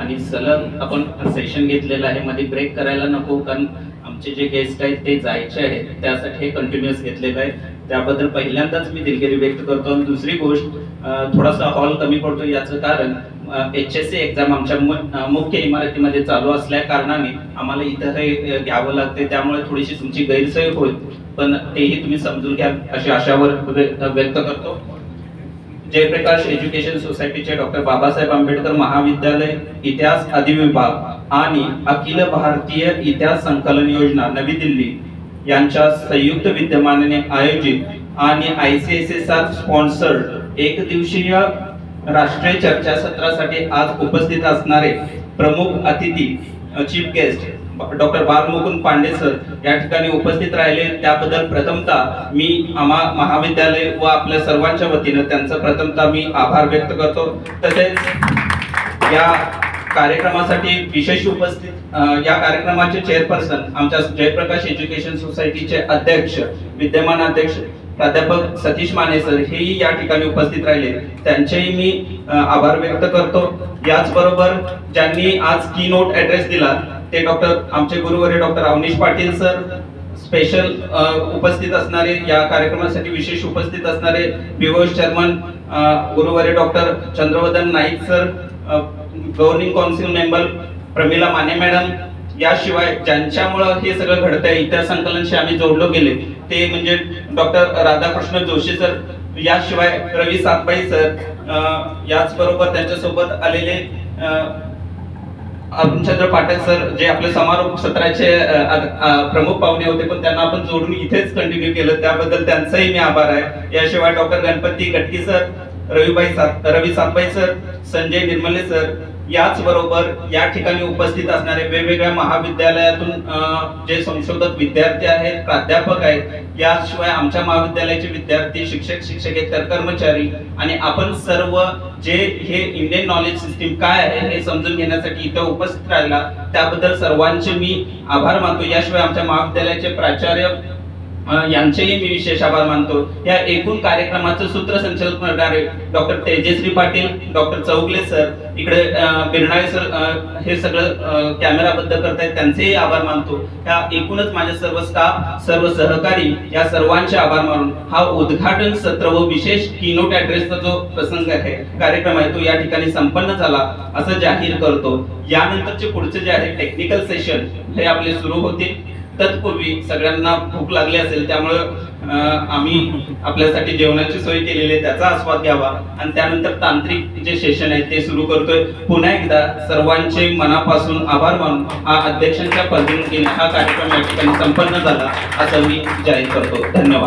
आणि सलग आपण सेशन घेतलेलं आहे, मध्ये ब्रेक करायला नको, कारण आमचे जे गेस्ट आहेत ते जायचे आहेत, त्यासाठी हे कंटिन्युअस घेतलेलं आहे. त्याबद्दल पहिल्यांदाच मी दिलगिरी व्यक्त करतो. आणि दुसरी गोष्ट, थोडासा हॉल कमी पडतो याचं कारण HSC एक्झाम आमच्या मुख्य इमारतीमध्ये चालू असल्या कारणाने आम्हाला इथं हे घ्यावं लागते, त्यामुळे थोडीशी तुमची गैरसोय होईल, पण तेही तुम्ही समजून घ्या अशी आशावर व्यक्त करतो. जयप्रकाश एज्युकेशन सोसायटीचे डॉक्टर बाबासाहेब आंबेडकर महाविद्यालय इतिहास अधिविभाग आणि अखिल भारतीय इतिहास संकलन योजना नवी दिल्ली यांच्या संयुक्त विद्यमानाने आयोजित आणि ICSSR स्पॉन्सर्ड एक दिवसीय राष्ट्रीय चर्चासत्रासाठी आज उपस्थित असणारे प्रमुख अतिथी chief guest doctor Balmukund Pande sir या ठिकाणी उपस्थित राहिले, त्याबद्दल प्रथमतः मी महाविद्यालय व आपल्या सर्वांच्या वतीने त्यांचा प्रथमतः मी आभार व्यक्त करतो. तसेच या कार्यक्रमासाठी विशेष उपस्थित या कार्यक्रमाचे चेअरपर्सन आमच्या जयप्रकाश एज्युकेशन सोसायटीचे अध्यक्ष विद्यमान अध्यक्ष प्राध्यापक सतीश माने सर हेही या ठिकाणी उपस्थित राहिले, त्यांचेही मी आभार व्यक्त करतो. याचबरोबर ज्यांनी आज की नोट ऍड्रेस दिला ते आमचे गुरुवर्य doctor Avanish Patil sir, special उपस्थित असणारे या कार्यक्रमासाठी विशेष उपस्थित असणारे विवोस चेअरमन गुरुवर्य doctor Chandravadan Naik sir, governing council member Pramila Mane madam, याशिवाय ज्यांच्यामुळे हे सगळं घडतंय इतिहास संकलनशी आम्ही जोडलो गेले ते म्हणजे डॉक्टर राधाकृष्ण जोशी सर, याशिवाय रवी सातबाई सर, याचबरोबर त्यांच्यासोबत आलेले अरुणचंद्र पाठक सर जे आपले समारोप सत्राचे प्रमुख पाहुणे होते, पण त्यांना आपण जोडून इथेच कंटिन्यू केलं, त्याबद्दल त्यांचाही मी आभार आहे. याशिवाय डॉक्टर गणपती गटकी सर, रवी सातबाई सर, संजय निर्मले सर, याचबरोबर या ठिकाणी उपस्थित असणारे वेगवेगळ्या महाविद्यालयातून जे संशोधक विद्यार्थी आहेत, प्राध्यापक आहेत, याशिवाय आमच्या महाविद्यालयाचे विद्यार्थी, शिक्षक, शिक्षकेतर, कर्मचारी आणि आपण सर्व जे हे इंडियन नॉलेज सिस्टीम काय आहे हे समजून घेण्यासाठी इथे उपस्थित राहिला, त्याबद्दल सर्वांचे मी आभार मानतो. याशिवाय आमच्या महाविद्यालयाचे प्राचार्य यांचेही मी विशेष आभार मानतो. या एकूण कार्यक्रमाचं सूत्रसंचालन करणारे doctor Tejashree Patil, doctor Chougule sir, इकडे बिरनाळे सर हे सगळं कॅमेरा बद्द करतायत, त्यांचेही आभार मानतो. या एकूणच माझे सर्व स्टाफ, सर्व सहकारी या सर्वांचे आभार मानून हा उद्घाटन सत्र व विशेष कीनोट ऍड्रेसचा जो प्रसंग आहे, कार्यक्रम आहे, तो या ठिकाणी संपन्न झाला असं जाहीर करतो. यानंतरचे पुढचे जे आहे टेक्निकल सेशन हे आपले सुरू होतील. तत्पूर्वी सगळ्यांना भूक लागली असेल, त्यामुळे आम्ही आपल्यासाठी जेवणाची सोय केलेली आहे, त्याचा आस्वाद घ्यावा आणि त्यानंतर तांत्रिक जे सेशन आहे ते सुरू करतोय. पुन्हा एकदा सर्वांचे मनापासून आभार मानून हा अध्यक्षांच्या पद्धतीने हा कार्यक्रम या ठिकाणी संपन्न झाला असं मी जाहीर करतो. धन्यवाद.